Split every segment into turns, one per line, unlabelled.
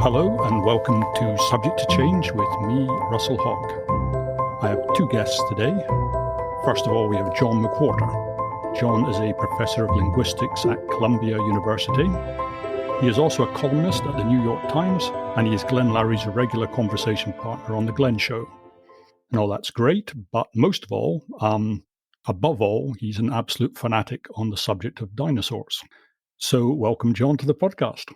Hello and welcome to Subject to Change with me, Russell Hogg. I have two guests today. First of all, we have John McWhorter. John is a professor of linguistics at Columbia University. He is also a columnist at the New York Times, and he is Glenn Larry's regular conversation partner on The Glenn Show. And all that's great, but most of all, above all, he's an absolute fanatic on the subject of dinosaurs. So welcome, John, to the podcast.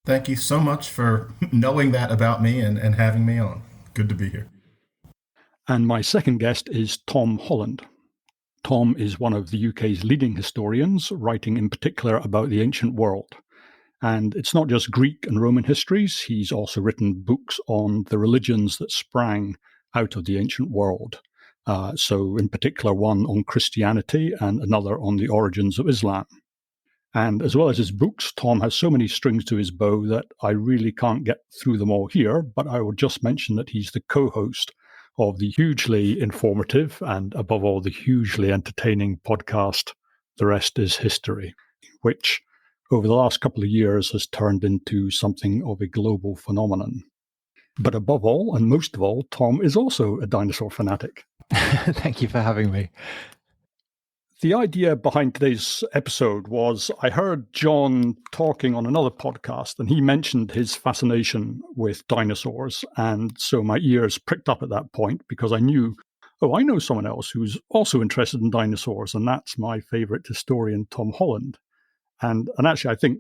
Thank you so much for knowing that about me and having me on. Good to be here.
And my second guest is Tom Holland. Tom is one of the UK's leading historians, writing in particular about the ancient world. And it's not just Greek and Roman histories. He's also written books on the religions that sprang out of the ancient world. So in particular, one on Christianity and another on the origins of Islam. And as well as his books, Tom has so many strings to his bow that I really can't get through them all here, but I will just mention that he's the co-host of the hugely informative and, above all, the hugely entertaining podcast, The Rest is History, which over the last couple of years has turned into something of a global phenomenon. But above all, and most of all, Tom is also a dinosaur fanatic.
Thank you for having me.
The idea behind today's episode was I heard John talking on another podcast, and he mentioned his fascination with dinosaurs. And so my ears pricked up at that point because I knew, I know someone else who's also interested in dinosaurs, and that's my favorite historian, Tom Holland. And actually, I think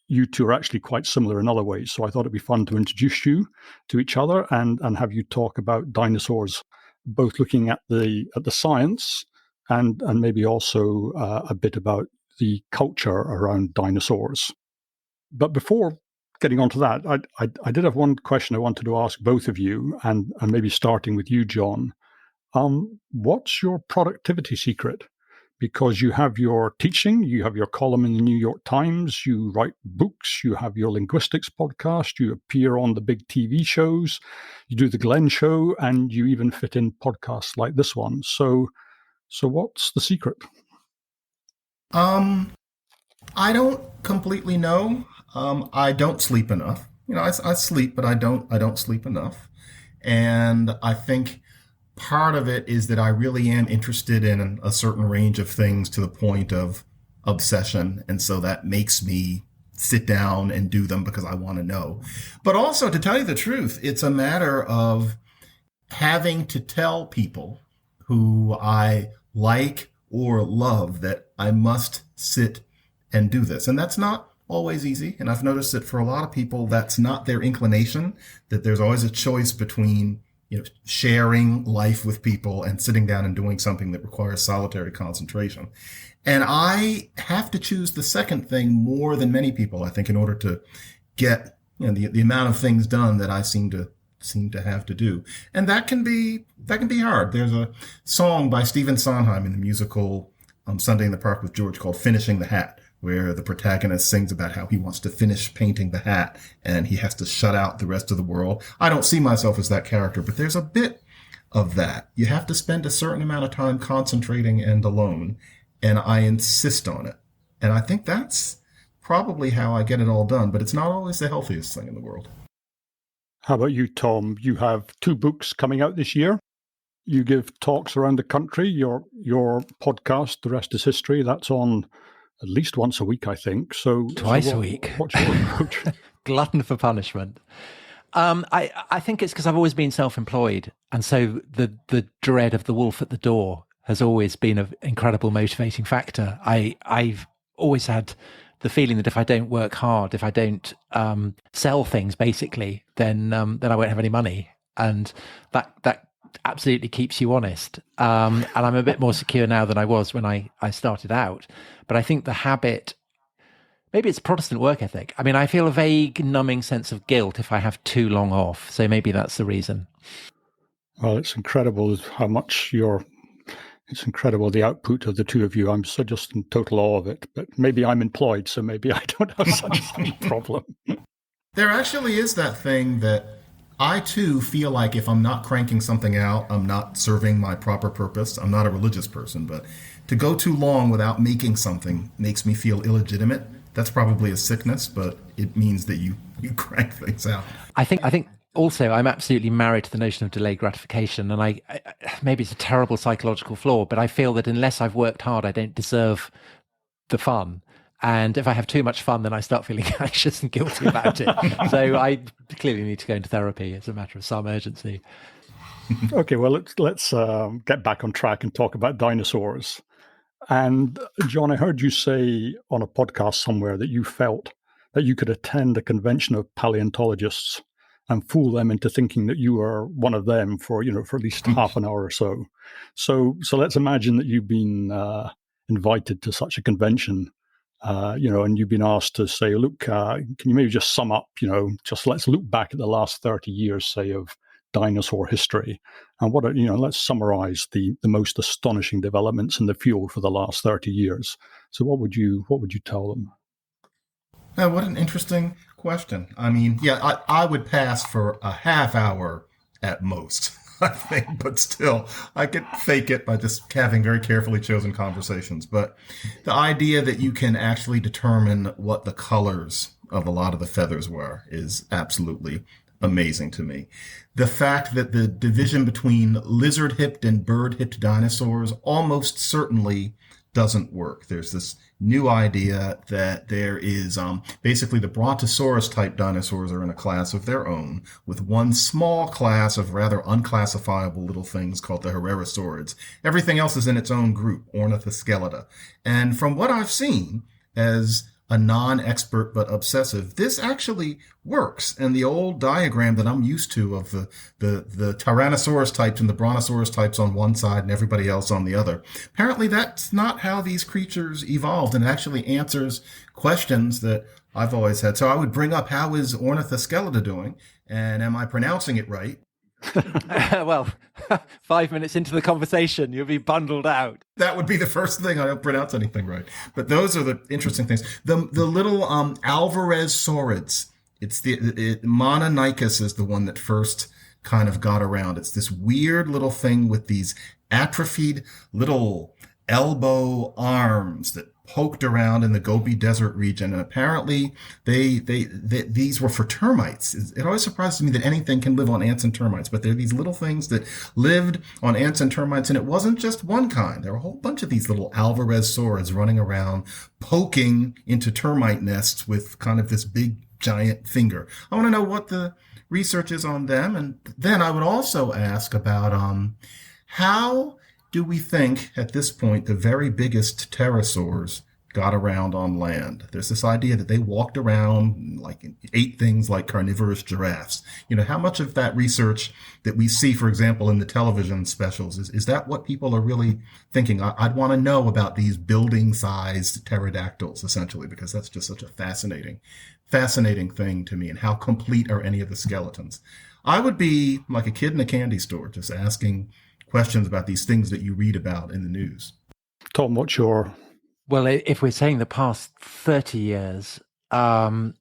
you two are actually quite similar in other ways. So I thought it'd be fun to introduce you to each other and have you talk about dinosaurs, both looking at the science and maybe also a bit about the culture around dinosaurs. But before getting on to that, I did have one question I wanted to ask both of you, and maybe starting with you, John. What's your productivity secret? Because you have your teaching, you have your column in the New York Times, you write books, you have your linguistics podcast, you appear on the big TV shows, you do the Glenn Show, and you even fit in podcasts like this one. So what's the secret?
I don't completely know. I don't sleep enough. I sleep, but I don't sleep enough. And I think part of it is that I really am interested in a certain range of things to the point of obsession. And so that makes me sit down and do them because I want to know. But also, to tell you the truth, it's a matter of having to tell people who I like or love that I must sit and do this. And that's not always easy. And I've noticed that for a lot of people, that's not their inclination, that there's always a choice between, sharing life with people and sitting down and doing something that requires solitary concentration. And I have to choose the second thing more than many people, I think, in order to get, the amount of things done that I seem to have to do. And that can be hard. There's a song by Stephen Sondheim in the musical Sunday in the Park with George called Finishing the Hat, where the protagonist sings about how he wants to finish painting the hat and he has to shut out the rest of the world. I don't see myself as that character, but there's a bit of that. You have to spend a certain amount of time concentrating and alone, and I insist on it. And I think that's probably how I get it all done, but it's not always the healthiest thing in the world.
How about you, Tom? You have two books coming out this year. You give talks around the country. Your podcast, The Rest is History, that's on at least once a week, I think.
Twice a week.
What's your approach?
Glutton for punishment. I think it's because I've always been self-employed. And so the dread of the wolf at the door has always been an incredible motivating factor. I've always had the feeling that if I don't work hard, if I don't sell things, basically, then I won't have any money. And that absolutely keeps you honest. And I'm a bit more secure now than I was when I started out. But I think the habit, maybe it's Protestant work ethic. I mean, I feel a vague, numbing sense of guilt if I have too long off. So maybe that's the reason.
Well, it's incredible how much it's incredible, the output of the two of you. I'm so just in total awe of it. But maybe I'm employed, so maybe I don't have such a problem.
There actually is that thing that I, too, feel like if I'm not cranking something out, I'm not serving my proper purpose. I'm not a religious person, but to go too long without making something makes me feel illegitimate. That's probably a sickness, but it means that you crank things out.
I think also I'm absolutely married to the notion of delayed gratification, and I maybe it's a terrible psychological flaw, but I feel that unless I've worked hard, I don't deserve the fun. And if I have too much fun, then I start feeling anxious and guilty about it. So I clearly need to go into therapy. It's a matter of some urgency.
Okay, well, let's get back on track and talk about dinosaurs. And John, I heard you say on a podcast somewhere that you felt that you could attend a convention of paleontologists and fool them into thinking that you were one of them for at least half an hour or so. So let's imagine that you've been invited to such a convention, and you've been asked to say, look, can you maybe just sum up, just let's look back at the last 30 years, say, of dinosaur history, and let's summarize the most astonishing developments in the field for the last 30 years. So what would you tell them?
What an interesting question. I mean, yeah, I would pass for a half hour at most, I think, but still, I could fake it by just having very carefully chosen conversations. But the idea that you can actually determine what the colors of a lot of the feathers were is absolutely amazing to me. The fact that the division between lizard-hipped and bird-hipped dinosaurs almost certainly doesn't work. There's this new idea that there is basically the Brontosaurus-type dinosaurs are in a class of their own, with one small class of rather unclassifiable little things called the Herrerasaurids. Everything else is in its own group, Ornithoscheleta. And from what I've seen, as a non-expert but obsessive, this actually works. And the old diagram that I'm used to of the Tyrannosaurus types and the Brontosaurus types on one side and everybody else on the other, apparently that's not how these creatures evolved, and it actually answers questions that I've always had. So I would bring up, how is Ornithoscheleta doing? And am I pronouncing it right?
Well, 5 minutes into the conversation, you'll be bundled out.
That would be the first thing. I don't pronounce anything right. But those are the interesting things. The little Alvarez saurids. Mononicus is the one that first kind of got around. It's this weird little thing with these atrophied little elbow arms that poked around in the Gobi Desert region, and apparently these were for termites. It always surprises me that anything can live on ants and termites, but they're these little things that lived on ants and termites, and it wasn't just one kind. There were a whole bunch of these little Alvarez saurids running around, poking into termite nests with kind of this big giant finger. I want to know what the research is on them, and then I would also ask about how do we think at this point the very biggest pterosaurs got around on land? There's this idea that they walked around like ate things like carnivorous giraffes. How much of that research that we see, for example, in the television specials, is that what people are really thinking? I'd want to know about these building-sized pterodactyls, essentially, because that's just such a fascinating thing to me. And how complete are any of the skeletons? I would be like a kid in a candy store, just asking questions about these things that you read about in the news.
Tom, what's your...
Well, if we're saying the past 30 years, John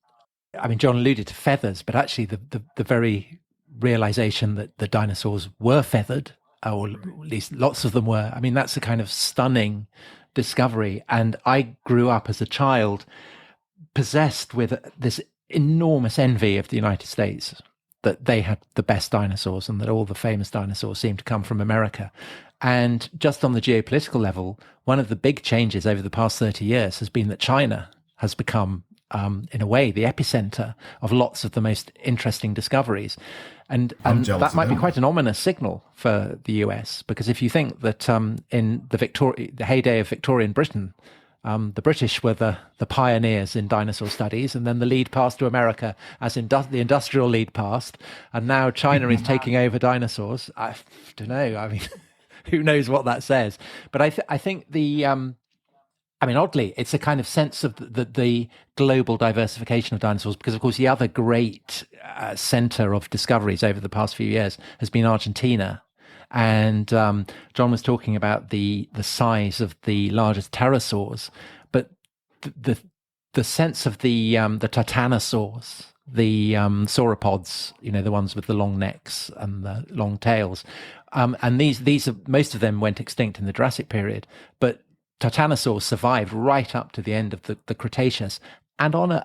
alluded to feathers, but actually the very realization that the dinosaurs were feathered, or at least lots of them were, that's a kind of stunning discovery. And I grew up as a child possessed with this enormous envy of the United States, that they had the best dinosaurs and that all the famous dinosaurs seemed to come from America. And just on the geopolitical level, one of the big changes over the past 30 years has been that China has become, in a way, the epicenter of lots of the most interesting discoveries. And that might be quite an ominous signal for the US, because if you think that in the heyday of Victorian Britain, the British were the pioneers in dinosaur studies, and then the lead passed to America as the industrial lead passed, and now China is taking over dinosaurs. I don't know. Who knows what that says? But I think oddly, it's a kind of sense of the global diversification of dinosaurs, because, of course, the other great center of discoveries over the past few years has been Argentina. And John was talking about the size of the largest pterosaurs, but the sense of the titanosaurs, the sauropods, the ones with the long necks and the long tails, and these are, most of them went extinct in the Jurassic period, but titanosaurs survived right up to the end of the Cretaceous, and on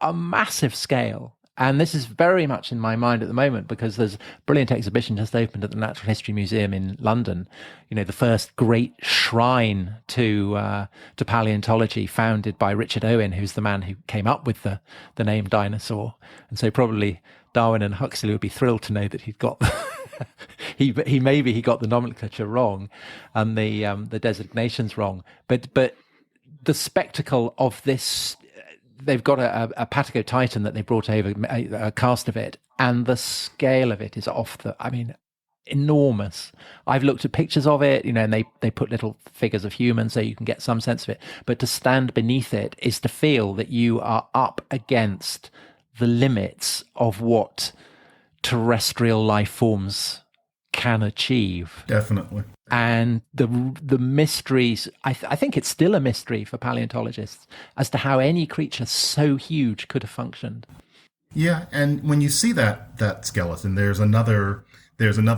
a massive scale. And this is very much in my mind at the moment because there's a brilliant exhibition just opened at the Natural History Museum in London. You know, the first great shrine to paleontology, founded by Richard Owen, who's the man who came up with the name dinosaur. And so probably Darwin and Huxley would be thrilled to know that he'd got he got the nomenclature wrong and the designations wrong. But the spectacle of this. They've got a Patago Titan that they brought over, a cast of it, and the scale of it is enormous. I've looked at pictures of it, you know, and they put little figures of humans so you can get some sense of it. But to stand beneath it is to feel that you are up against the limits of what terrestrial life forms can achieve.
Definitely.
And the mysteries, I think it's still a mystery for paleontologists as to how any creature so huge could have functioned.
Yeah, and when you see that skeleton, there's another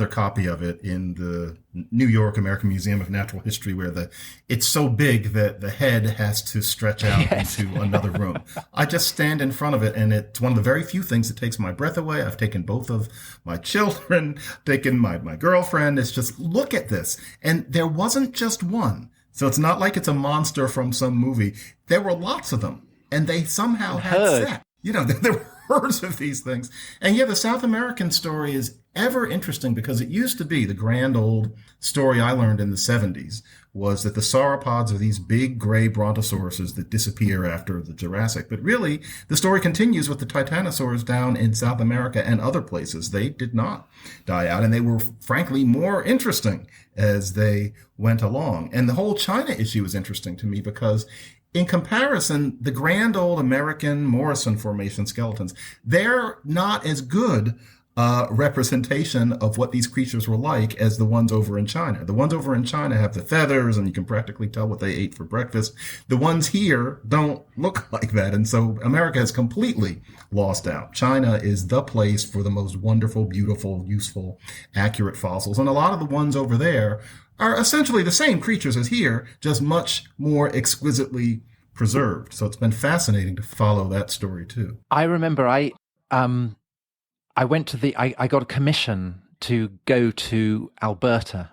copy of it in the New York American Museum of Natural History where it's so big that the head has to stretch out into another room. I just stand in front of it, and it's one of the very few things that takes my breath away. I've taken both of my children, taken my girlfriend. It's just, look at this. And there wasn't just one. So it's not like it's a monster from some movie. There were lots of them, and they somehow had sex. You know, there were herds of these things. And yeah, the South American story is ever interesting because it used to be the grand old story I learned in the 70s was that the sauropods are these big gray brontosauruses that disappear after the Jurassic. But really, the story continues with the titanosaurs down in South America and other places. They did not die out, and they were, frankly, more interesting as they went along. And the whole China issue is interesting to me because in comparison, the grand old American Morrison Formation skeletons, they're not as good representation of what these creatures were like as the ones over in China. The ones over in China have the feathers, and you can practically tell what they ate for breakfast. The ones here don't look like that, and so America has completely lost out. China is the place for the most wonderful, beautiful, useful, accurate fossils, and a lot of the ones over there are essentially the same creatures as here, just much more exquisitely preserved. So it's been fascinating to follow that story too.
I remember I went to I got a commission to go to Alberta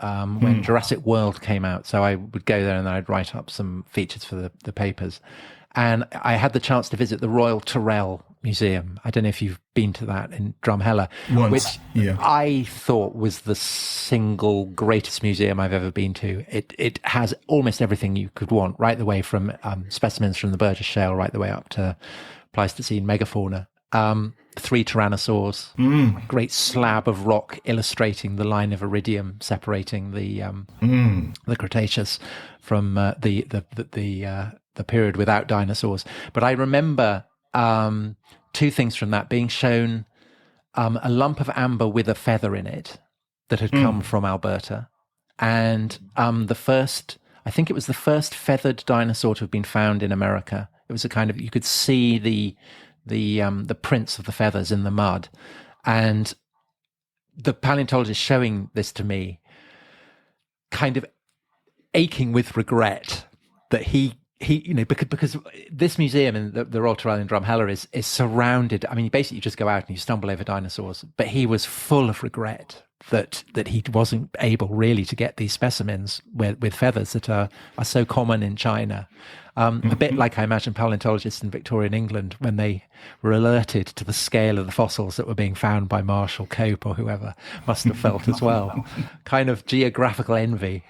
when Jurassic World came out. So I would go there and then I'd write up some features for the papers. And I had the chance to visit the Royal Tyrrell Museum. I don't know if you've been to that in Drumheller,
which
I thought was the single greatest museum I've ever been to. It has almost everything you could want, right the way from specimens from the Burgess Shale, right the way up to Pleistocene megafauna. 3 tyrannosaurs, great slab of rock illustrating the line of iridium separating the Cretaceous from the period without dinosaurs. But I remember 2 things from that: being shown a lump of amber with a feather in it that had come from Alberta, and I think it was the first feathered dinosaur to have been found in America. It was a kind of, you could see the prints of the feathers in the mud, and the paleontologist showing this to me, kind of aching with regret that he you know, because this museum in the Royal Tyrrell in Drumheller is surrounded. I mean, basically you just go out and you stumble over dinosaurs, but he was full of regret that he wasn't able really to get these specimens with feathers that are so common in China. A bit like I imagine paleontologists in Victorian England when they were alerted to the scale of the fossils that were being found by Marshall Cope or whoever must have felt as well. Kind of geographical envy.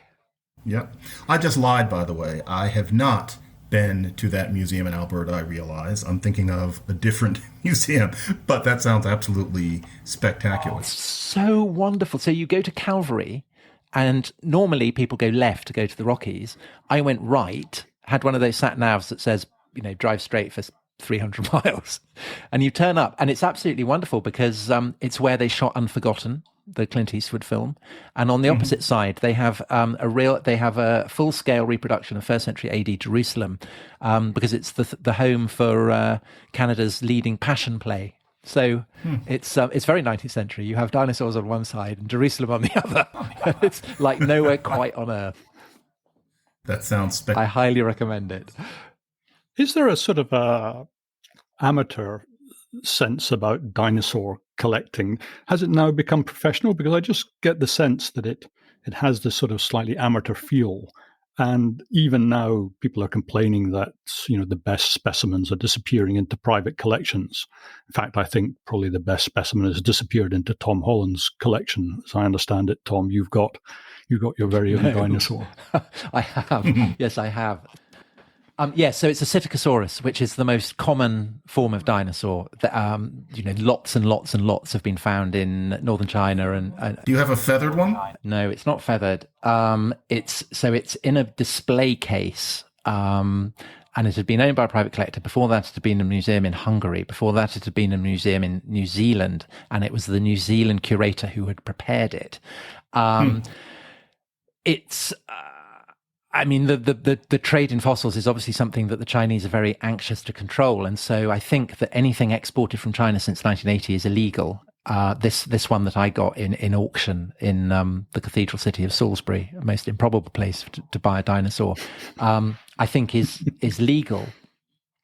Yeah. I just lied, by the way. I have not been to that museum in Alberta, I realize. I'm thinking of a different museum, but that sounds absolutely spectacular.
Oh, so wonderful. So you go to Calvary, and normally people go left to go to the Rockies. I went right, had one of those sat navs that says, you know, drive straight for 300 miles. And you turn up, and it's absolutely wonderful because it's where they shot Unforgotten, the Clint Eastwood film. And on the opposite side, they have a full-scale reproduction of first century AD Jerusalem, because it's the home for Canada's leading passion play. So it's very 19th century. You have dinosaurs on one side and Jerusalem on the other. It's like nowhere quite on Earth.
That sounds
I highly recommend it.
Is there a sort of a amateur sense about dinosaur collecting? Has it now become professional? Because I just get the sense that it has this sort of slightly amateur feel. And even now, people are complaining that, the best specimens are disappearing into private collections. In fact, I think probably the best specimen has disappeared into Tom Holland's collection. As I understand it, Tom, you've got your very own dinosaur.
I have. Yes, I have. So it's a Psittacosaurus, which is the most common form of dinosaur. That, lots and lots and lots have been found in northern China. And
do you have a feathered one?
No, it's not feathered. It's in a display case, and it had been owned by a private collector. Before that, it had been in a museum in Hungary. Before that, it had been in a museum in New Zealand, and it was the New Zealand curator who had prepared it. It's. The trade in fossils is obviously something that the Chinese are very anxious to control. And so I think that anything exported from China since 1980 is illegal. This one that I got in auction in the cathedral city of Salisbury, a most improbable place to buy a dinosaur, I think is legal.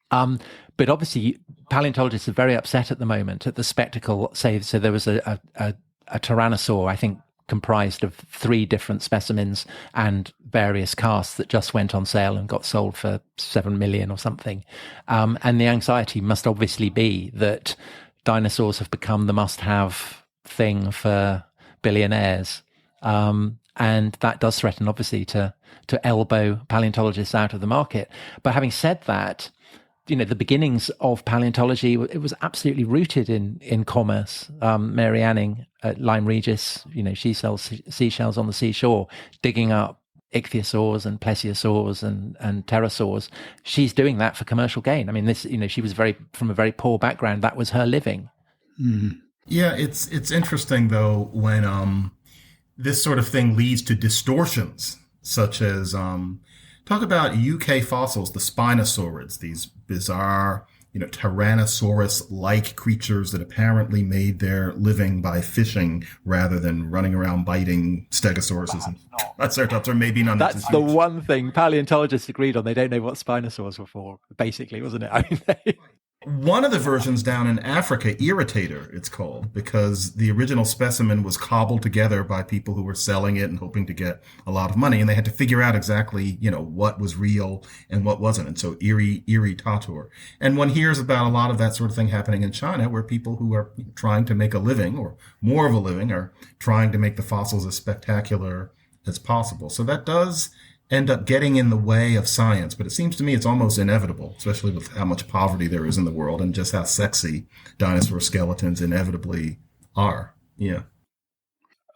But obviously, paleontologists are very upset at the moment at the spectacle. So there was a tyrannosaur, I think, comprised of 3 different specimens and various casts that just went on sale and got sold for 7 million or something. And the anxiety must obviously be that dinosaurs have become the must-have thing for billionaires. And that does threaten, obviously, to elbow paleontologists out of the market. But having said that, the beginnings of paleontology, it was absolutely rooted in commerce. Mary Anning at Lyme Regis, she sells seashells on the seashore, digging up ichthyosaurs and plesiosaurs and pterosaurs. She's doing that for commercial gain. I mean, she was from a very poor background. That was her living.
Mm. Yeah, it's interesting though when this sort of thing leads to distortions, such as talk about UK fossils, the Spinosaurids, these bizarre, Tyrannosaurus-like creatures that apparently made their living by fishing rather than running around biting stegosauruses and triceratops, or maybe none.
That's the one thing paleontologists agreed on. They don't know what spinosaurs were for, basically, wasn't it? I mean,
one of the versions down in Africa, Irritator, it's called, because the original specimen was cobbled together by people who were selling it and hoping to get a lot of money, and they had to figure out exactly, what was real and what wasn't. And so Irritator. And one hears about a lot of that sort of thing happening in China, where people who are trying to make a living, or more of a living, are trying to make the fossils as spectacular as possible. So that does end up getting in the way of science, but it seems to me it's almost inevitable, especially with how much poverty there is in the world and just how sexy dinosaur skeletons inevitably are. Yeah.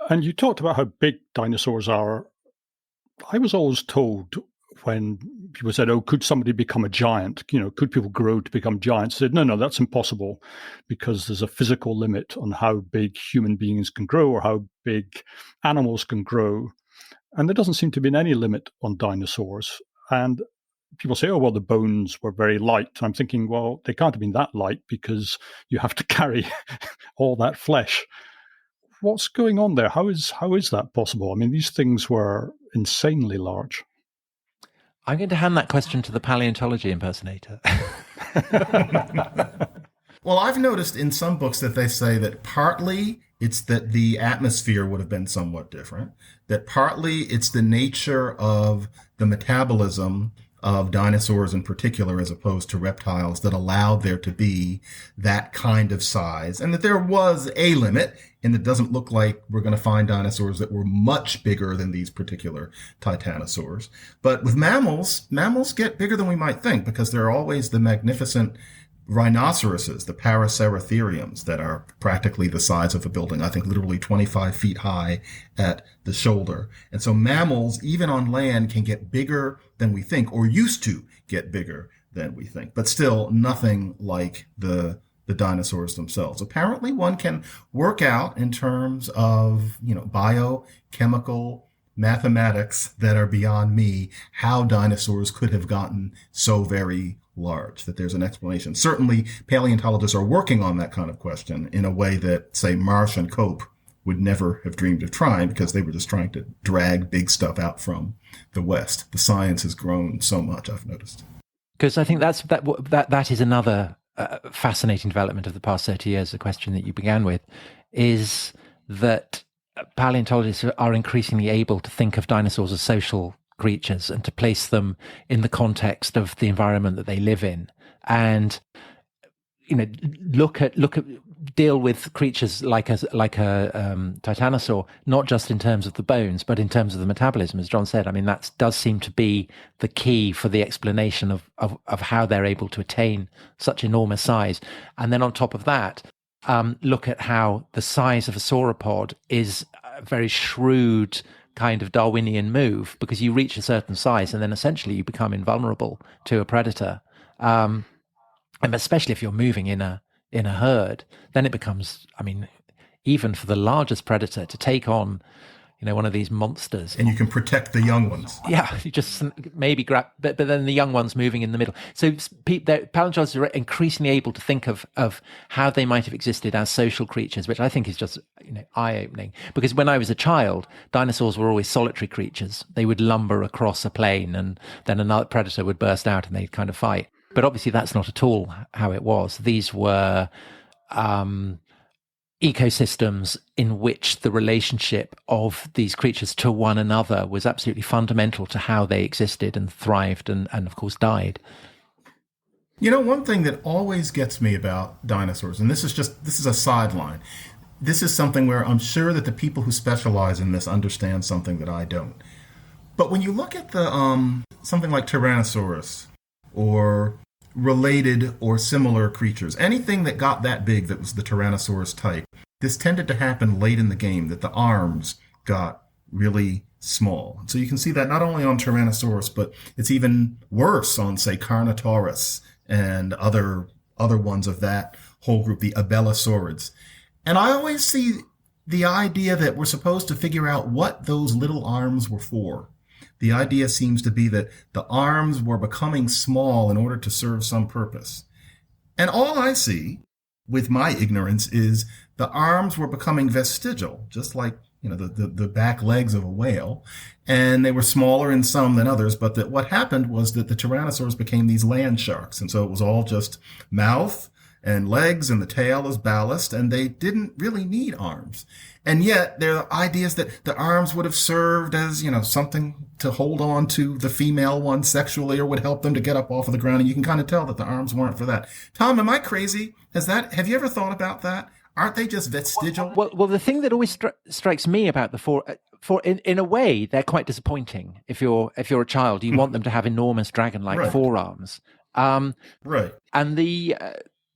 And you talked about how big dinosaurs are. I was always told when people said, "Oh, could somebody become a giant? Could people grow to become giants?" I said, no, that's impossible, because there's a physical limit on how big human beings can grow or how big animals can grow. And there doesn't seem to be any limit on dinosaurs. And people say, "Oh, well, the bones were very light." I'm thinking, well, they can't have been that light because you have to carry all that flesh. What's going on there? How is that possible? I mean, these things were insanely large.
I'm going to hand that question to the paleontology impersonator.
Well, I've noticed in some books that they say that partly it's that the atmosphere would have been somewhat different, that partly it's the nature of the metabolism of dinosaurs in particular, as opposed to reptiles, that allowed there to be that kind of size, and that there was a limit, and it doesn't look like we're going to find dinosaurs that were much bigger than these particular titanosaurs. But with mammals get bigger than we might think, because there are always the magnificent rhinoceroses, the Paraceratheriums, that are practically the size of a building, I think literally 25 feet high at the shoulder. And so mammals, even on land, can get bigger than we think, or used to get bigger than we think, but still nothing like the dinosaurs themselves. Apparently one can work out in terms of, biochemical mathematics that are beyond me, how dinosaurs could have gotten so very large, that there's an explanation. Certainly, paleontologists are working on that kind of question in a way that, say, Marsh and Cope would never have dreamed of trying because they were just trying to drag big stuff out from the West. The science has grown so much, I've noticed.
Because I think that is another fascinating development of the past 30 years. The question that you began with is that paleontologists are increasingly able to think of dinosaurs as social creatures and to place them in the context of the environment that they live in, and deal with creatures like a titanosaur, not just in terms of the bones, but in terms of the metabolism. As John said, I mean, that does seem to be the key for the explanation of how they're able to attain such enormous size. And then on top of that, look at how the size of a sauropod is a very shrewd kind of Darwinian move, because you reach a certain size and then essentially you become invulnerable to a predator. And especially if you're moving in a herd, then it becomes, I mean, even for the largest predator to take on, one of these monsters.
And you can protect the young ones.
Yeah, you just maybe grab, but then the young ones moving in the middle. So paleontologists are increasingly able to think of how they might have existed as social creatures, which I think is just eye-opening. Because when I was a child, dinosaurs were always solitary creatures. They would lumber across a plain, and then another predator would burst out, and they'd kind of fight. But obviously, that's not at all how it was. These were ecosystems in which the relationship of these creatures to one another was absolutely fundamental to how they existed and thrived and of course, died.
One thing that always gets me about dinosaurs, and this is a sideline. This is something where I'm sure that the people who specialize in this understand something that I don't. But when you look at the something like Tyrannosaurus or related or similar creatures, anything that got that big that was the Tyrannosaurus type, this tended to happen late in the game, that the arms got really small. So you can see that not only on Tyrannosaurus, but it's even worse on, say, Carnotaurus and other ones of that whole group, the Abelisaurids. And I always see the idea that we're supposed to figure out what those little arms were for. The idea seems to be that the arms were becoming small in order to serve some purpose. And all I see, with my ignorance, is the arms were becoming vestigial, just like the back legs of a whale. And they were smaller in some than others, but that what happened was that the tyrannosaurs became these land sharks. And so it was all just mouth and legs and the tail as ballast, and they didn't really need arms. And yet there are ideas that the arms would have served as, something to hold on to the female one sexually, or would help them to get up off of the ground. And you can kind of tell that the arms weren't for that. Tom, am I crazy? Have you ever thought about that? Aren't they just vestigial?
Well, the thing that always strikes me about the four, in a way, they're quite disappointing. If you're a child, you want them to have enormous dragon-like forearms.
Right.
And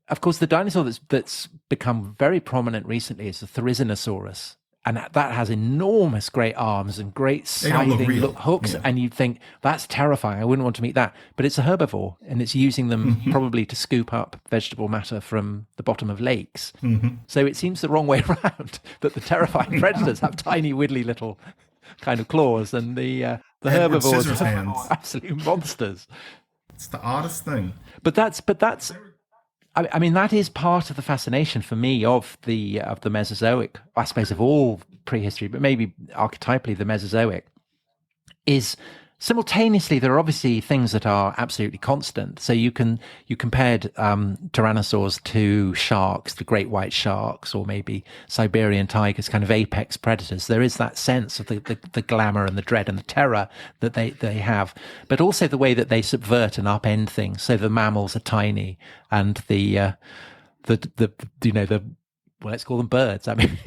of course, the dinosaur that's become very prominent recently is the Therizinosaurus. And that has enormous great arms and great scything hooks. Yeah. And you'd think, that's terrifying. I wouldn't want to meet that. But it's a herbivore, and it's using them probably to scoop up vegetable matter from the bottom of lakes. Mm-hmm. So it seems the wrong way around, that the terrifying predators have tiny, widdly little kind of claws, and the herbivores are absolute monsters.
It's the oddest thing.
But that's I mean, that is part of the fascination for me of the Mesozoic, I suppose, of all prehistory, but maybe archetypally the Mesozoic, is simultaneously there are obviously things that are absolutely constant. So you compared tyrannosaurs to sharks, the great white sharks, or maybe Siberian tigers, kind of apex predators. There is that sense of the glamour and the dread and the terror that they have, but also the way that they subvert and upend things. So the mammals are tiny, and the well, let's call them birds. I mean,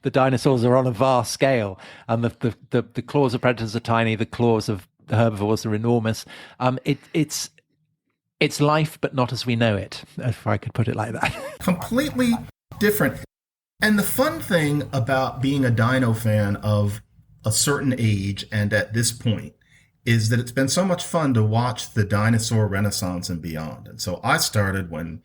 the dinosaurs are on a vast scale, and the claws of predators are tiny. The claws of the herbivores are enormous. It's life, but not as we know it, if I could put it like that.
Completely different. And the fun thing about being a dino fan of a certain age and at this point is that it's been so much fun to watch the dinosaur renaissance and beyond. And so I started when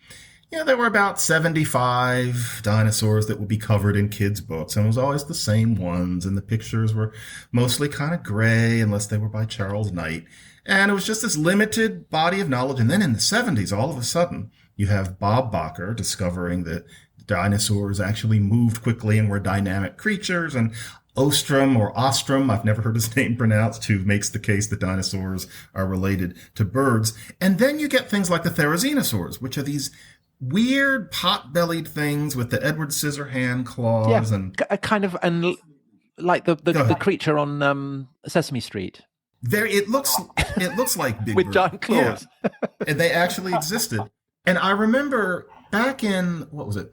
there were about 75 dinosaurs that would be covered in kids' books, and it was always the same ones, and the pictures were mostly kind of gray unless they were by Charles Knight. And it was just this limited body of knowledge. And then in the 70s, all of a sudden, you have Bob Bacher discovering that dinosaurs actually moved quickly and were dynamic creatures. And Ostrom, I've never heard his name pronounced, who makes the case that dinosaurs are related to birds. And then you get things like the therizinosaurs, which are these weird pot-bellied things with the Edward Scissorhand claws and
like the creature on Sesame Street.
It looks like Big
with
Bird.
giant claws.
Yeah. And they actually existed. And I remember back in the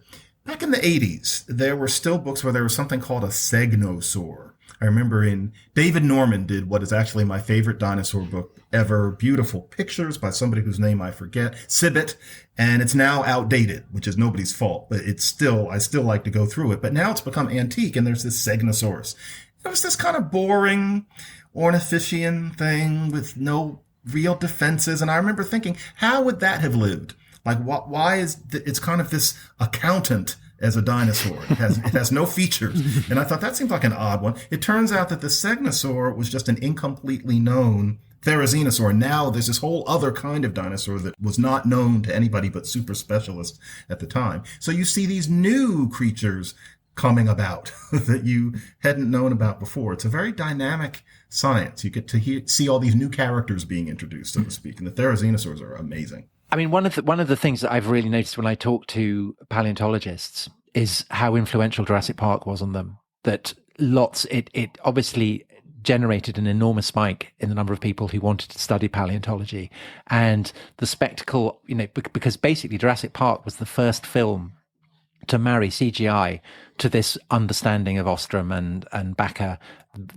80s, there were still books where there was something called a segnosaur. I remember David Norman did what is actually my favorite dinosaur book ever. Beautiful pictures by somebody whose name I forget, Sibbett. And it's now outdated, which is nobody's fault, but I still like to go through it. But now it's become antique, and there's this Segnosaurus. It was this kind of boring ornithischian thing with no real defenses. And I remember thinking, how would that have lived? Like, why it's kind of this accountant as a dinosaur. It has no features. And I thought that seemed like an odd one. It turns out that the Segnosaur was just an incompletely known therizinosaur. Now there's this whole other kind of dinosaur that was not known to anybody but super specialists at the time. So you see these new creatures coming about that you hadn't known about before. It's a very dynamic science. You get to see all these new characters being introduced, so to speak. And the therizinosaurs are amazing.
I mean, one of the things that I've really noticed when I talk to paleontologists is how influential Jurassic Park was on them. That it obviously generated an enormous spike in the number of people who wanted to study paleontology, and the spectacle, because basically Jurassic Park was the first film to marry CGI to this understanding of Ostrom and Bakker,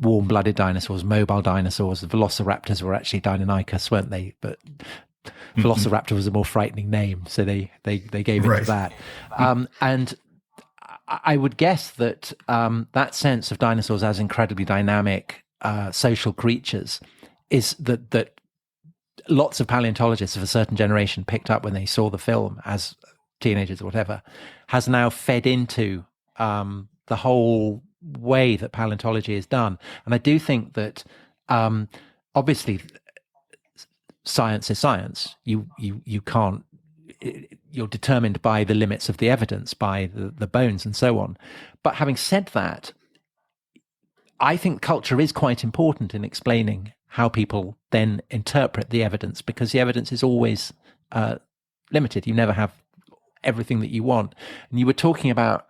warm-blooded dinosaurs, mobile dinosaurs. The Velociraptors were actually Deinonychus, weren't they? But Velociraptor was a more frightening name, so they gave it to that. And I would guess that that sense of dinosaurs as incredibly dynamic social creatures is that lots of paleontologists of a certain generation picked up when they saw the film as teenagers or whatever, has now fed into the whole way that paleontology is done. And I do think that obviously science is science. You can't, you're determined by the limits of the evidence, by the bones and so on. But having said that, I think culture is quite important in explaining how people then interpret the evidence, because the evidence is always limited. You never have everything that you want. And you were talking about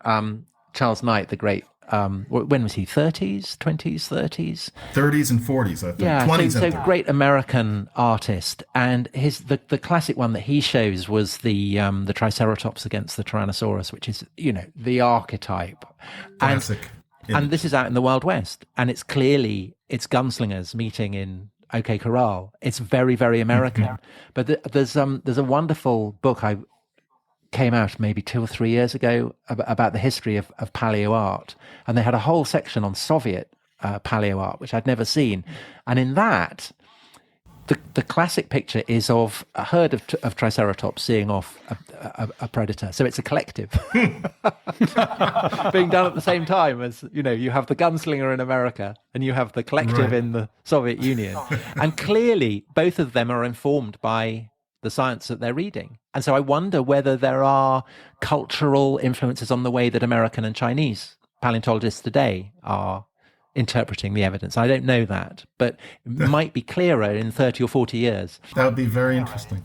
Charles Knight, the great, when was he? 20s, 30s?
30s and 40s, I think.
Yeah,
20s
so great American artist. And the classic one that he shows was the Triceratops against the Tyrannosaurus, which is, the archetype.
Classic.
And this is out in the Wild West. And it's gunslingers meeting in OK Corral. It's very, very American. Mm-hmm. But there's a wonderful book I came out maybe 2 or 3 years ago about the history of paleo art, and they had a whole section on Soviet paleo art, which I'd never seen. And in that, the classic picture is of a herd of Triceratops seeing off a predator. So it's a collective being done at the same time as, you have the gunslinger in America and you have the collective in the Soviet Union. And clearly both of them are informed by the science that they're reading. And so I wonder whether there are cultural influences on the way that American and Chinese paleontologists today are interpreting the evidence. I don't know that, but it might be clearer in 30 or 40 years.
That would be very interesting.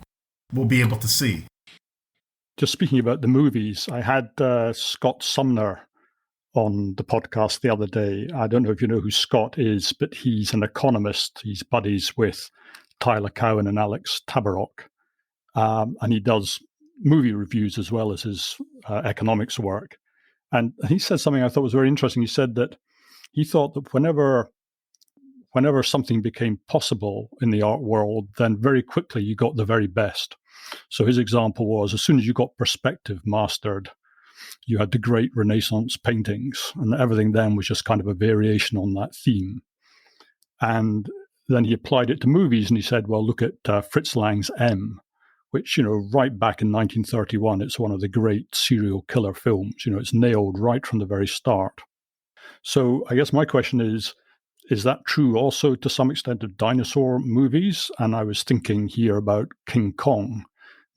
We'll be able to see.
Just speaking about the movies, I had Scott Sumner on the podcast the other day. I don't know if you know who Scott is, but he's an economist. He's buddies with Tyler Cowen and Alex Tabarrok. And he does movie reviews as well as his economics work. And he said something I thought was very interesting. He said that he thought that whenever something became possible in the art world, then very quickly you got the very best. So his example was, as soon as you got perspective mastered, you had the great Renaissance paintings, and everything then was just kind of a variation on that theme. And then he applied it to movies, and he said, well, look at Fritz Lang's M, which, right back in 1931, it's one of the great serial killer films. It's nailed right from the very start. So I guess my question is that true also to some extent of dinosaur movies? And I was thinking here about King Kong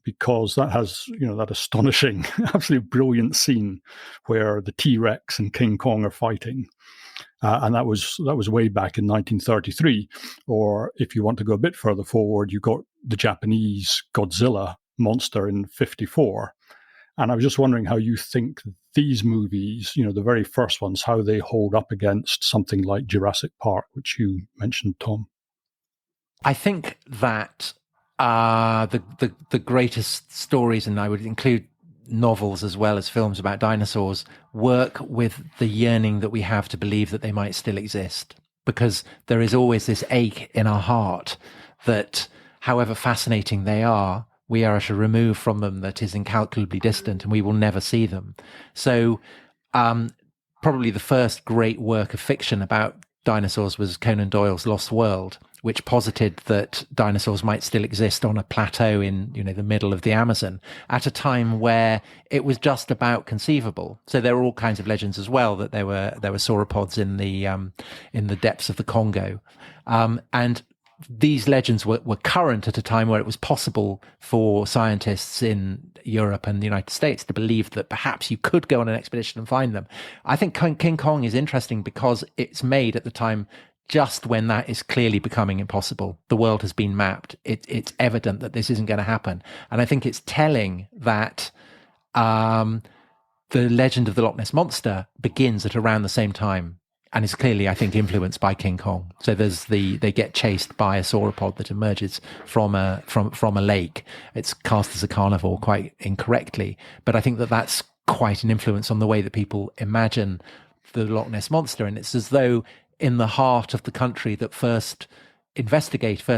because that has, that astonishing, absolutely brilliant scene where the T-Rex and King Kong are fighting. And that was way back in 1933. Or if you want to go a bit further forward, you got the Japanese Godzilla monster in 1954. And I was just wondering how you think these movies, the very first ones, how they hold up against something like Jurassic Park, which you mentioned, Tom.
I think that the greatest stories, and I would include novels as well as films about dinosaurs, work with the yearning that we have to believe that they might still exist. Because there is always this ache in our heart that, however fascinating they are, we are at a remove from them that is incalculably distant, and we will never see them. So probably the first great work of fiction about dinosaurs was Conan Doyle's Lost World, which posited that dinosaurs might still exist on a plateau in, the middle of the Amazon at a time where it was just about conceivable. So there were all kinds of legends as well, that there were sauropods in the depths of the Congo. And these legends were current at a time where it was possible for scientists in Europe and the United States to believe that perhaps you could go on an expedition and find them. I think King Kong is interesting because it's made at the time just when that is clearly becoming impossible. The world has been mapped. It's evident that this isn't going to happen. And I think it's telling that the legend of the Loch Ness Monster begins at around the same time, and is clearly, I think, influenced by King Kong. So they get chased by a sauropod that emerges from a lake. It's cast as a carnivore quite incorrectly, but I think that that's quite an influence on the way that people imagine the Loch Ness Monster. And it's as though in the heart of the country that first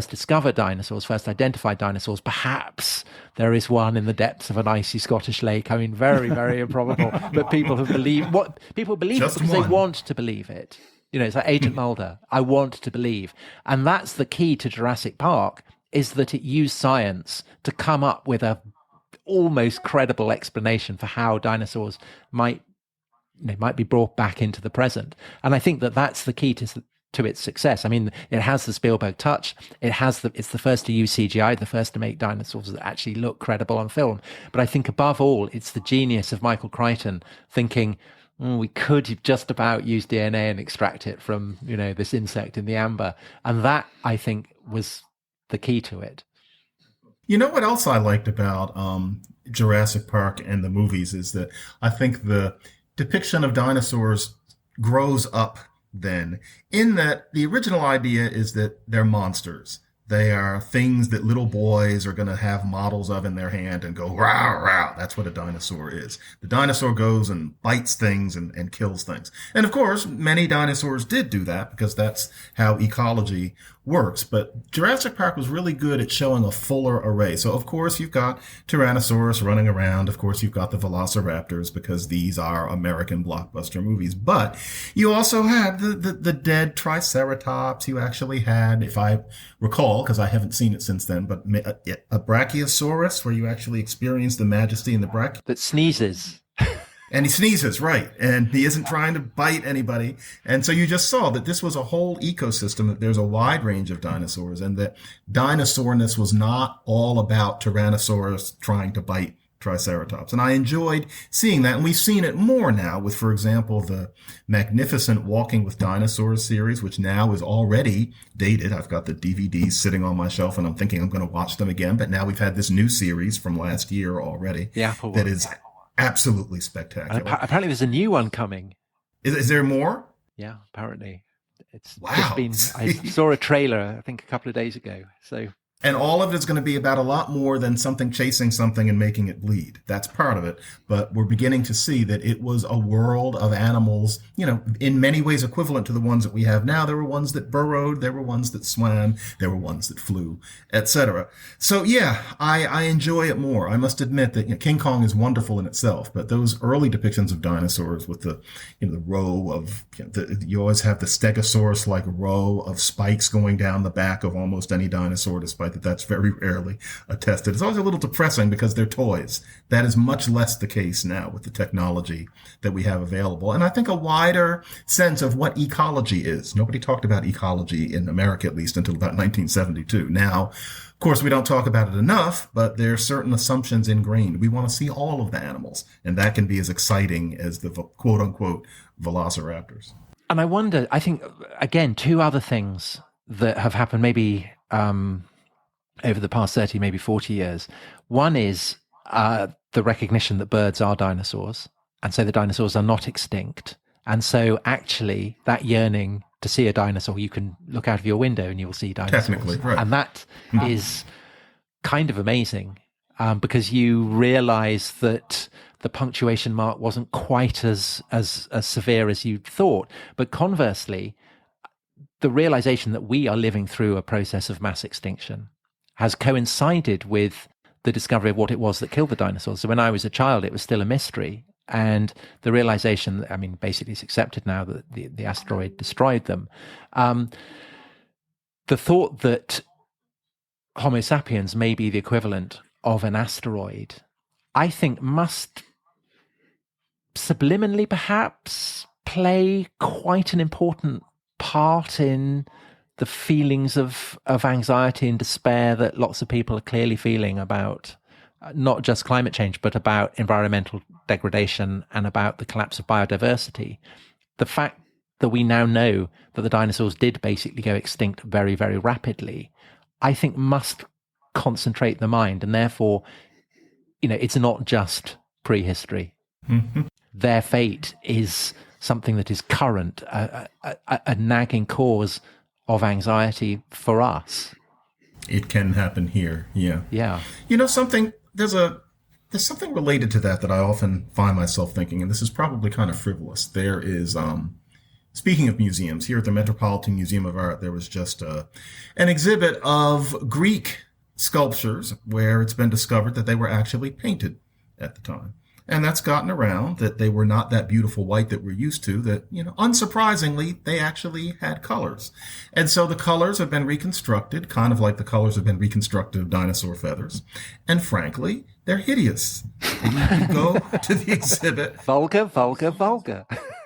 discovered dinosaurs, first identified dinosaurs, perhaps there is one in the depths of an icy Scottish lake. I mean, very, very improbable, but people have believed what people believe it because they want to believe it. It's like Agent Mulder. I want to believe. And that's the key to Jurassic Park, is that it used science to come up with a almost credible explanation for how dinosaurs might be brought back into the present. And I think that that's the key to its success. I mean, it has the Spielberg touch. It's the first to use CGI, the first to make dinosaurs that actually look credible on film. But I think above all, it's the genius of Michael Crichton thinking, we could just about use DNA and extract it from, this insect in the amber. And that, I think, was the key to it.
You know what else I liked about Jurassic Park and the movies is that I think the depiction of dinosaurs grows up then, in that the original idea is that they're monsters. They are things that little boys are going to have models of in their hand and go, rah, rah. That's what a dinosaur is. The dinosaur goes and bites things and kills things. And of course, many dinosaurs did do that because that's how ecology works. But Jurassic Park was really good at showing a fuller array. So of course, you've got Tyrannosaurus running around. Of course, you've got the Velociraptors because these are American blockbuster movies. But you also had the dead Triceratops. You actually had, if I recall, because I haven't seen it since then, but a Brachiosaurus where you actually experience the majesty in the brach.
That sneezes.
And he sneezes, right. And he isn't trying to bite anybody. And so you just saw that this was a whole ecosystem, that there's a wide range of dinosaurs, and that dinosaurness was not all about Tyrannosaurus trying to bite Triceratops. And I enjoyed seeing that. And we've seen it more now with, for example, the magnificent Walking with Dinosaurs series, which now is already dated. I've got the DVDs sitting on my shelf and I'm thinking I'm going to watch them again. But now we've had this new series from last year already that is absolutely spectacular.
Apparently there's a new one coming.
Is there more?
Yeah, apparently. It's
wow.
just been, I saw a trailer, I think a couple of days ago. So.
And all of it is going to be about a lot more than something chasing something and making it bleed. That's part of it. But we're beginning to see that it was a world of animals, in many ways equivalent to the ones that we have now. There were ones that burrowed. There were ones that swam. There were ones that flew, etc. So, yeah, I enjoy it more. I must admit that King Kong is wonderful in itself. But those early depictions of dinosaurs with the row of, you always have the Stegosaurus-like row of spikes going down the back of almost any dinosaur, despite that's very rarely attested. It's always a little depressing because they're toys. That is much less the case now with the technology that we have available. And I think a wider sense of what ecology is. Nobody talked about ecology in America, at least until about 1972. Now, Of course, we don't talk about it enough, but there are certain assumptions ingrained. We want to see all of the animals, and that can be as exciting as the quote-unquote velociraptors.
And I wonder, I think, again, two other things that have happened maybe over the past 30, maybe 40 years. One is the recognition that birds are dinosaurs, and so the dinosaurs are not extinct. And so actually that yearning to see a dinosaur, you can look out of your window and you will see dinosaurs.
Technically, right.
And that is kind of amazing because you realize that the punctuation mark wasn't quite as severe as you'd thought. But conversely, the realization that we are living through a process of mass extinction has coincided with the discovery of what it was that killed the dinosaurs. So when I was a child, it was still a mystery. And the realization, I mean, basically it's accepted now that the asteroid destroyed them. The thought that Homo sapiens may be the equivalent of an asteroid, I think must subliminally perhaps play quite an important part in the feelings of anxiety and despair that lots of people are clearly feeling about not just climate change, but about environmental degradation and about the collapse of biodiversity. The fact that we now know that the dinosaurs did basically go extinct very, very rapidly, I think must concentrate the mind. And therefore, it's not just prehistory.
Mm-hmm.
Their fate is something that is current, a nagging cause of anxiety for us.
It can happen here. Yeah.
Yeah.
There's something related to that I often find myself thinking, and this is probably kind of frivolous. There is, speaking of museums, here at the Metropolitan Museum of Art, there was just an exhibit of Greek sculptures where it's been discovered that they were actually painted at the time. And that's gotten around, that they were not that beautiful white that we're used to, that, unsurprisingly, they actually had colors. And so the colors have been reconstructed, kind of like the colors have been reconstructed of dinosaur feathers. And frankly, they're hideous. And you can go to the exhibit.
Vulgar.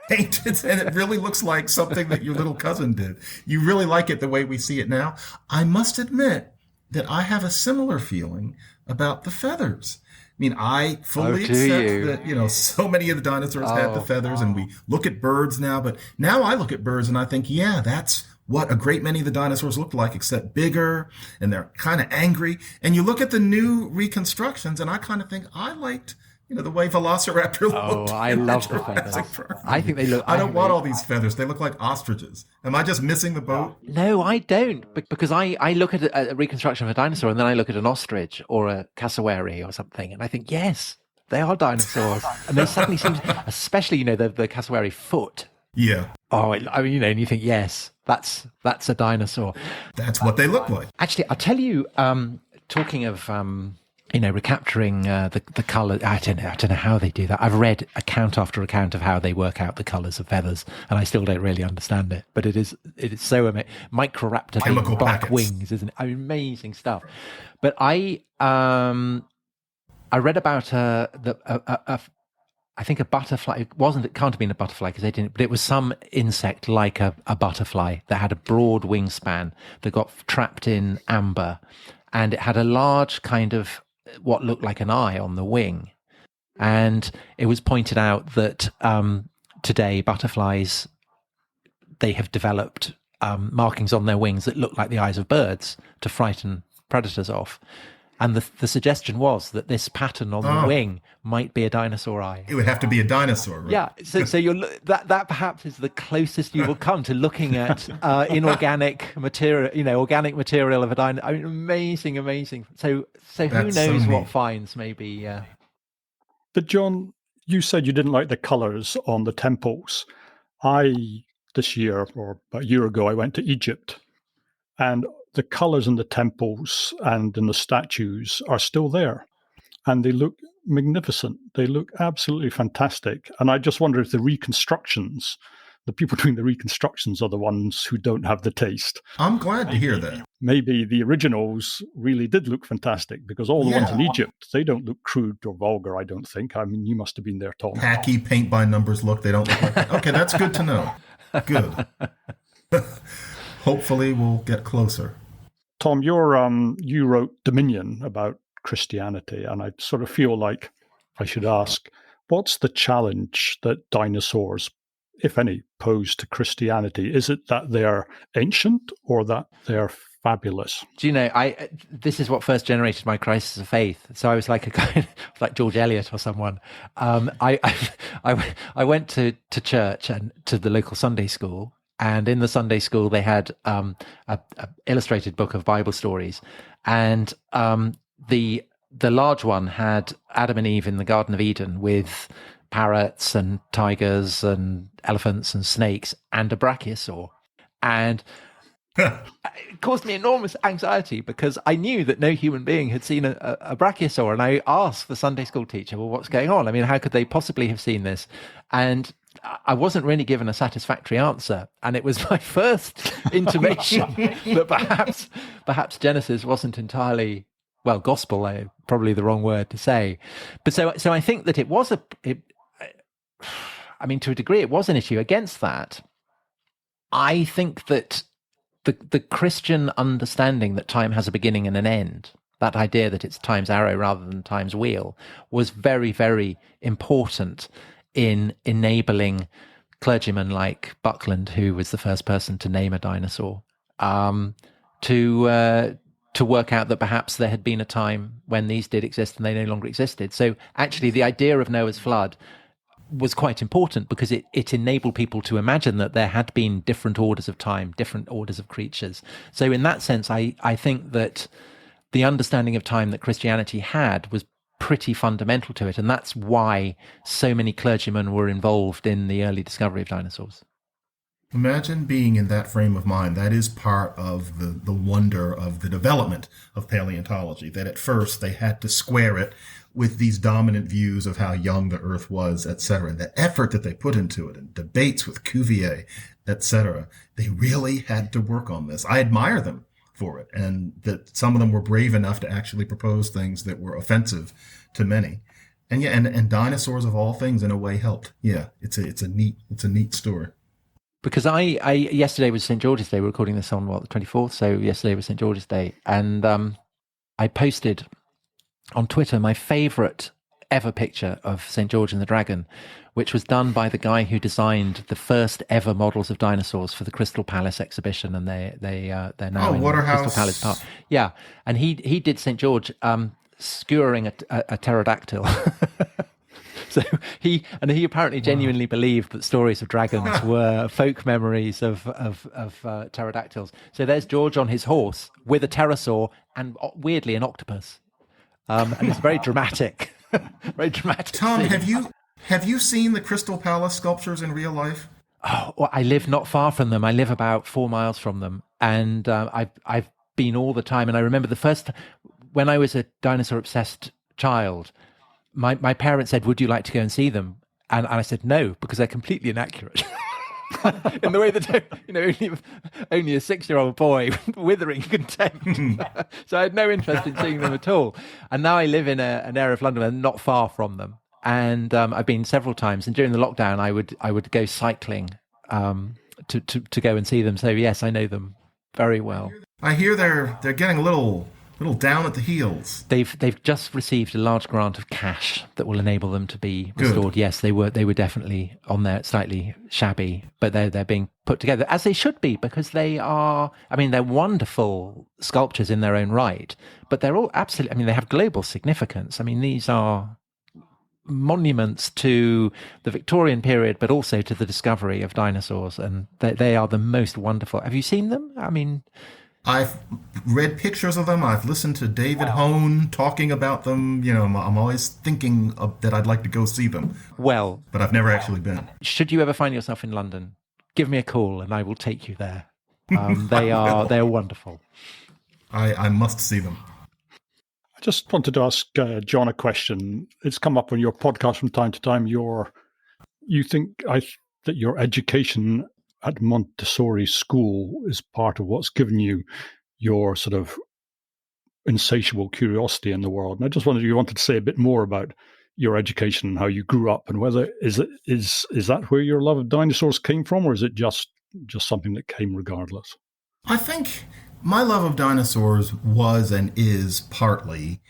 Painted, and it really looks like something that your little cousin did. You really like it the way we see it now. I must admit that I have a similar feeling about the feathers. I mean, I fully accept that, so many of the dinosaurs had the feathers, and we look at birds now, but now I look at birds and I think, yeah, that's what a great many of the dinosaurs looked like, except bigger, and they're kind of angry. And you look at the new reconstructions, and I kind of think I liked, the way Velociraptor looked.
Oh, I love the feathers. I think they look...
I don't want all these feathers. They look like ostriches. Am I just missing the boat?
No, I don't. Because I look at a reconstruction of a dinosaur and then I look at an ostrich or a cassowary or something and I think, yes, they are dinosaurs. And they suddenly seem... Especially, the cassowary foot.
Yeah.
Oh, I mean, and you think, yes, that's a dinosaur.
That's what they look like.
Actually, I'll tell you, talking of... recapturing the colour. I don't know how they do that. I've read account after account of how they work out the colours of feathers, and I still don't really understand it. But it is so amazing. Microraptor
Chemical
black
packets.
Wings, isn't it? Amazing stuff. But I read about I think a butterfly. It can't have been a butterfly because they didn't. But it was some insect like a butterfly that had a broad wingspan that got trapped in amber, and it had a large kind of what looked like an eye on the wing. And it was pointed out that today butterflies, they have developed markings on their wings that look like the eyes of birds to frighten predators off. And the suggestion was that this pattern on the wing might be a dinosaur eye.
It would have to be a dinosaur, right?
Yeah, so that perhaps is the closest you will come to looking at inorganic material, organic material of a dinosaur. I mean, amazing. So who knows what finds maybe.
But John, you said you didn't like the colours on the temples. This year or about a year ago, I went to Egypt, and the colours in the temples and in the statues are still there, and they look magnificent. They look absolutely fantastic. And I just wonder if the people doing the reconstructions are the ones who don't have the taste.
I'm glad to hear that.
Maybe the originals really did look fantastic, because all the ones in Egypt, they don't look crude or vulgar, I don't think. I mean, you must have been there, Tom.
Tacky paint by numbers look. They don't look like that. Okay, that's good to know. Good. Hopefully we'll get closer.
Tom, you wrote Dominion about Christianity, and I sort of feel like I should ask, what's the challenge that dinosaurs, if any, pose to Christianity? Is it that they're ancient or that they're fabulous?
Do you know, this is what first generated my crisis of faith. So I was like a kind like George Eliot or someone. I went to church and to the local Sunday school, and in the Sunday school they had a illustrated book of Bible stories, and the large one had Adam and Eve in the Garden of Eden with parrots and tigers and elephants and snakes and a brachiosaur, and it caused me enormous anxiety because I knew that no human being had seen a brachiosaur. And I asked the Sunday school teacher, well, what's going on? I mean, how could they possibly have seen this? And I wasn't really given a satisfactory answer. And it was my first intimation that perhaps Genesis wasn't entirely, well, gospel, probably the wrong word to say. But so I think that it was to a degree, it was an issue against that. I think that the Christian understanding that time has a beginning and an end, that idea that it's time's arrow rather than time's wheel, was very, very important in enabling clergymen like Buckland, who was the first person to name a dinosaur, to work out that perhaps there had been a time when these did exist and they no longer existed. So actually the idea of Noah's flood was quite important because it enabled people to imagine that there had been different orders of time, different orders of creatures. So in that sense, I think that the understanding of time that Christianity had was pretty fundamental to it. And that's why so many clergymen were involved in the early discovery of dinosaurs.
Imagine being in that frame of mind. That is part of the wonder of the development of paleontology, that at first they had to square it with these dominant views of how young the Earth was, etc. And the effort that they put into it, and debates with Cuvier, etc. They really had to work on this. I admire them for it, and that some of them were brave enough to actually propose things that were offensive to many. And yeah, and dinosaurs of all things in a way helped. Yeah, it's a neat story.
Because I yesterday was St. George's Day. We're recording this on the 24th, so yesterday was St. George's Day, and I posted on Twitter my favourite ever picture of St. George and the Dragon, which was done by the guy who designed the first ever models of dinosaurs for the Crystal Palace exhibition, and they're now in
Waterhouse.
Crystal Palace Park. Yeah, and he did St. George skewering a pterodactyl. So he apparently genuinely believed that stories of dragons were folk memories of pterodactyls. So there's George on his horse with a pterosaur and weirdly an octopus, and it's very dramatic. Very dramatic.
Tom, have you seen the Crystal Palace sculptures in real life?
Oh, well, I live not far from them. I live about 4 miles from them, and I've been all the time. And I remember the first when I was a dinosaur obsessed child. My parents said, would you like to go and see them? And I said, no, because they're completely inaccurate. In the way that, only a 6-year-old boy withering contempt. So I had no interest in seeing them at all. And now I live in an area of London and not far from them. And I've been several times. And during the lockdown, I would go cycling to go and see them. So yes, I know them very well.
I hear they're getting a little down at the heels.
They've just received a large grant of cash that will enable them to be restored. Good. Yes, they were definitely on there, slightly shabby, but they're being put together as they should be, because they are. I mean, they're wonderful sculptures in their own right, but they're all absolutely. I mean, they have global significance. I mean, these are monuments to the Victorian period, but also to the discovery of dinosaurs, and they are the most wonderful. Have you seen them? I mean,
I've read pictures of them. I've listened to David Hone talking about them. I'm always thinking that I'd like to go see them.
Well,
but I've never actually been.
Should you ever find yourself in London, give me a call and I will take you there. They're wonderful.
I must see them.
I just wanted to ask John a question. It's come up on your podcast from time to time. You think that your education at Montessori school is part of what's given you your sort of insatiable curiosity in the world. And I just wondered, you wanted to say a bit more about your education and how you grew up, and whether is that where your love of dinosaurs came from, or is it just something that came regardless?
I think My love of dinosaurs was and is partly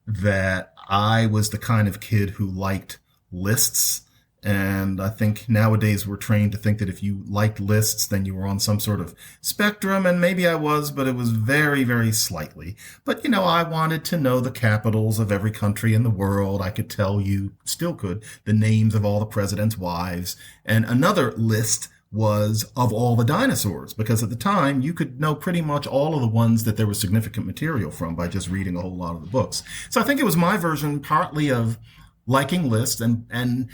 that I was the kind of kid who liked lists. And I think nowadays we're trained to think that if you liked lists, then you were on some sort of spectrum. And maybe I was, but it was very, very slightly. But, I wanted to know the capitals of every country in the world. I could tell you, still could, the names of all the presidents' wives. And another list was of all the dinosaurs, because at the time you could know pretty much all of the ones that there was significant material from by just reading a whole lot of the books. So I think it was my version partly of liking lists, and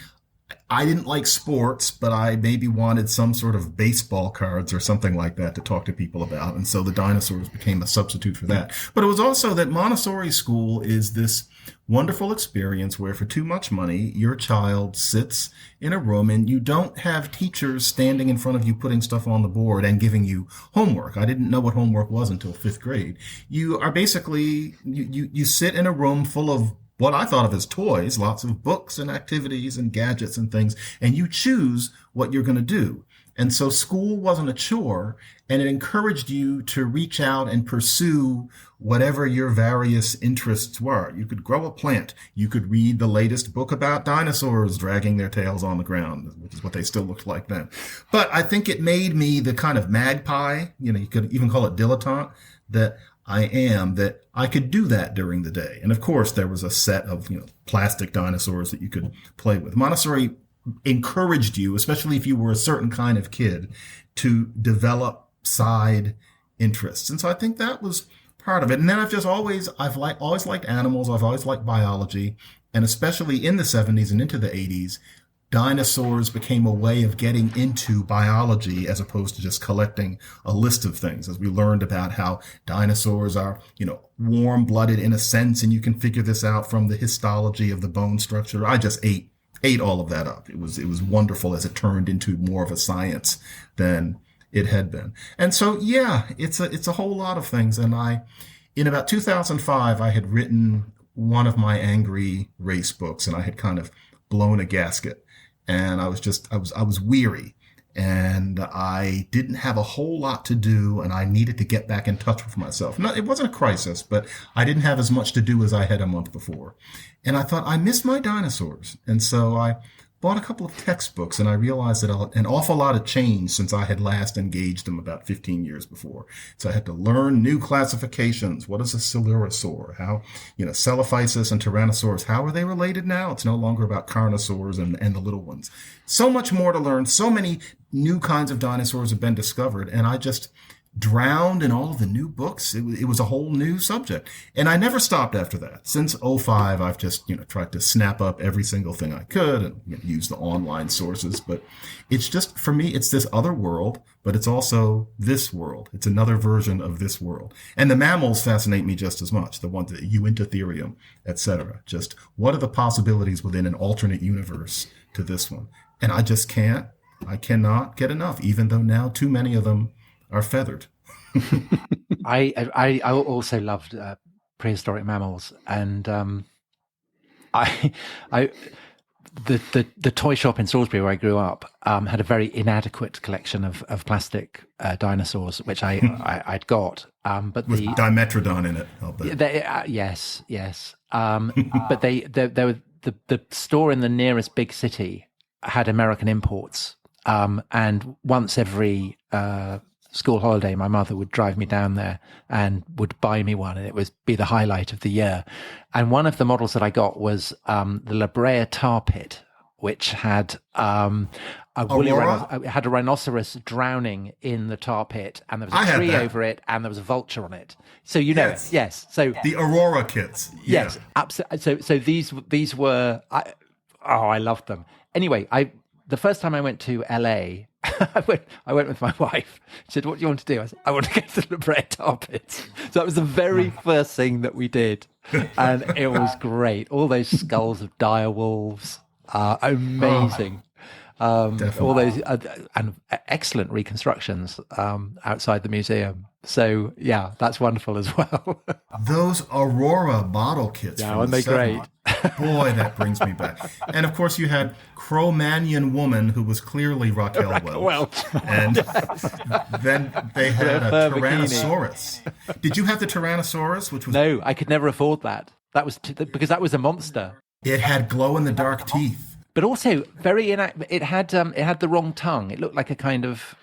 I didn't like sports, but I maybe wanted some sort of baseball cards or something like that to talk to people about. And so the dinosaurs became a substitute for that. But it was also that Montessori school is this wonderful experience where for too much money, your child sits in a room and you don't have teachers standing in front of you putting stuff on the board and giving you homework. I didn't know what homework was until fifth grade. You are basically, you sit in a room full of what I thought of as toys, lots of books and activities and gadgets and things, and you choose what you're going to do. And so school wasn't a chore, and it encouraged you to reach out and pursue whatever your various interests were. You could grow a plant. You could read the latest book about dinosaurs dragging their tails on the ground, which is what they still looked like then. But I think it made me the kind of magpie, you could even call it dilettante, that I am, that I could do that during the day. And of course, there was a set of, plastic dinosaurs that you could play with. Montessori encouraged you, especially if you were a certain kind of kid, to develop side interests. And so I think that was part of it. And then I've always liked animals. I've always liked biology. And especially in the 70s and into the 80s, dinosaurs became a way of getting into biology as opposed to just collecting a list of things, as we learned about how dinosaurs are, warm-blooded in a sense, and you can figure this out from the histology of the bone structure. I just ate all of that up. It was wonderful as it turned into more of a science than it had been. And so, yeah, it's a whole lot of things. And in about 2005, I had written one of my angry race books, and I had kind of blown a gasket. And I was weary, and I didn't have a whole lot to do, and I needed to get back in touch with myself. It wasn't a crisis, but I didn't have as much to do as I had a month before. And I thought, I miss my dinosaurs. And so I bought a couple of textbooks, and I realized that an awful lot had changed since I had last engaged them about 15 years before. So I had to learn new classifications. What is a coelurosaur? How, Celophysis and Tyrannosaurus, how are they related now? It's no longer about carnosaurs and the little ones. So much more to learn. So many new kinds of dinosaurs have been discovered, and I just drowned in all of the new books. It was a whole new subject. And I never stopped after that. Since '05, I've just, tried to snap up every single thing I could and use the online sources. But it's just, for me, it's this other world, but it's also this world. It's another version of this world. And the mammals fascinate me just as much. The ones that Uintatherium, etc. Just what are the possibilities within an alternate universe to this one? And I cannot get enough, even though now too many of them are feathered.
I also loved prehistoric mammals, and the toy shop in Salisbury where I grew up had a very inadequate collection of plastic dinosaurs, which I'd got. But
with Dimetrodon in it, I'll bet.
Yes. But there were the store in the nearest big city had American imports, and once every school holiday, my mother would drive me down there and would buy me one, and it would be the highlight of the year. And one of the models that I got was the La Brea tar pit, which had a rhinoceros drowning in the tar pit, and there was a tree over it, and there was a vulture on it. So it, yes. So
the Aurora kits,
yes, absolutely. So these were, I loved them. Anyway, the first time I went to LA, I went with my wife. She said, "What do you want to do?" I said, "I want to go to the La Brea tar pits." So that was the very first thing that we did, and it was great. All those skulls of dire wolves are amazing. All those and excellent reconstructions outside the museum. So yeah, that's wonderful as well.
Those Aurora bottle kits.
Yeah,
from
aren't
the
they great?
70s. Boy, that brings me back. And of course, you had Cro-Magnon Woman, who was clearly Raquel Welch. And then they had a Tyrannosaurus. Did you have the Tyrannosaurus? Which was
No, I could never afford that. That was because that was a monster.
It had glow-in-the-dark teeth.
But also very it had the wrong tongue. It looked like a kind of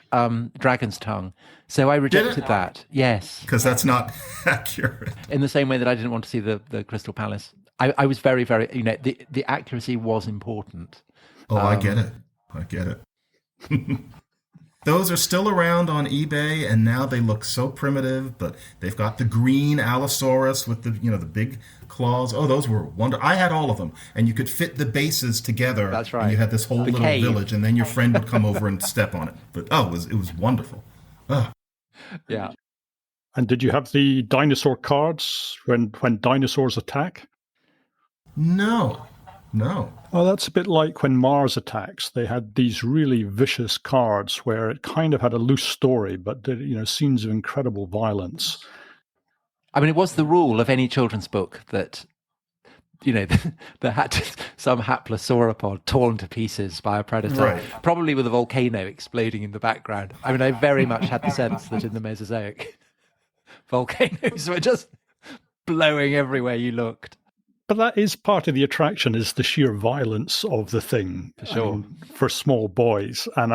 dragon's tongue. So I rejected that. Yes,
because that's not accurate.
In the same way that I didn't want to see the Crystal Palace. I was very, very, the accuracy was important.
Oh, I get it. Those are still around on eBay, and now they look so primitive, but they've got the green Allosaurus with the the big claws. Oh, those were wonderful. I had all of them, and you could fit the bases together.
That's right.
And you had this whole little
cave.
village, and then your friend would come over and step on it. But it was wonderful. Oh.
Yeah.
And did you have the dinosaur cards when dinosaurs attack?
No.
Oh, that's a bit like when Mars attacks. They had these really vicious cards where it kind of had a loose story, but scenes of incredible violence.
I mean, it was the rule of any children's book that, there had some hapless sauropod torn to pieces by a predator,
right.
Probably with a volcano exploding in the background. I mean, I very much had the sense that in the Mesozoic, volcanoes were just blowing everywhere you looked.
But that is part of the attraction, is the sheer violence of the thing.
For sure.
I mean, for small boys. And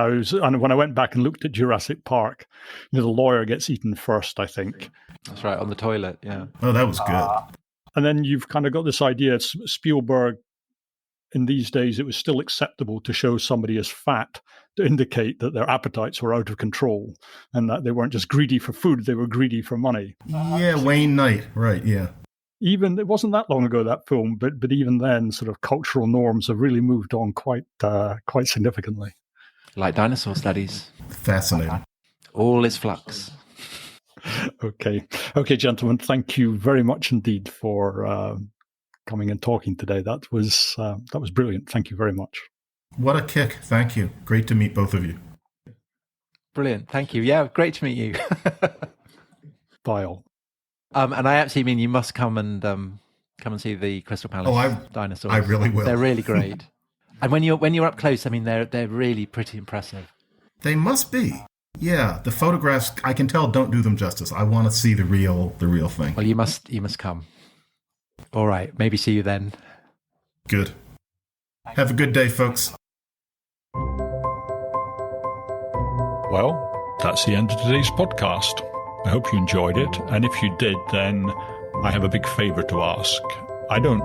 when I went back and looked at Jurassic Park, the lawyer gets eaten first, I think.
That's right, on the toilet, yeah.
Oh, that was good.
And then you've kind of got this idea, Spielberg, in these days, it was still acceptable to show somebody as fat to indicate that their appetites were out of control and that they weren't just greedy for food, they were greedy for money.
Yeah, Wayne Knight, right, yeah.
Even it wasn't that long ago, that film, but even then, sort of cultural norms have really moved on quite significantly.
Like dinosaur studies.
Fascinating.
All is flux.
Okay, gentlemen, thank you very much indeed for coming and talking today. That was brilliant. Thank you very much.
What a kick! Thank you. Great to meet both of you.
Brilliant. Thank you. Yeah, great to meet you.
Bye all.
And I absolutely mean you must come and see the Crystal Palace dinosaurs.
I really will.
They're really great. And when you're up close, I mean they're really pretty impressive.
They must be. Yeah, the photographs I can tell don't do them justice. I want to see the real thing.
Well, you must come. All right, maybe see you then.
Good. Have a good day, folks.
Well, that's the end of today's podcast. I hope you enjoyed it, and if you did, then I have a big favour to ask. I don't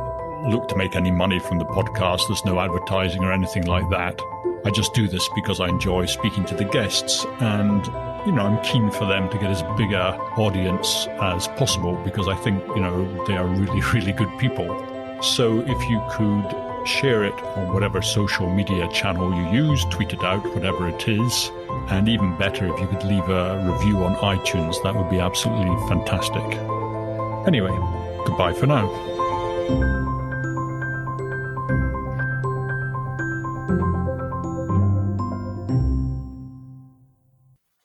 look to make any money from the podcast. There's no advertising or anything like that. I just do this because I enjoy speaking to the guests, and I'm keen for them to get as big a audience as possible because I think they are really, really good people. So if you could share it on whatever social media channel you use, tweet it out, whatever it is, and even better if you could leave a review on iTunes, that would be absolutely fantastic. Anyway, goodbye for now.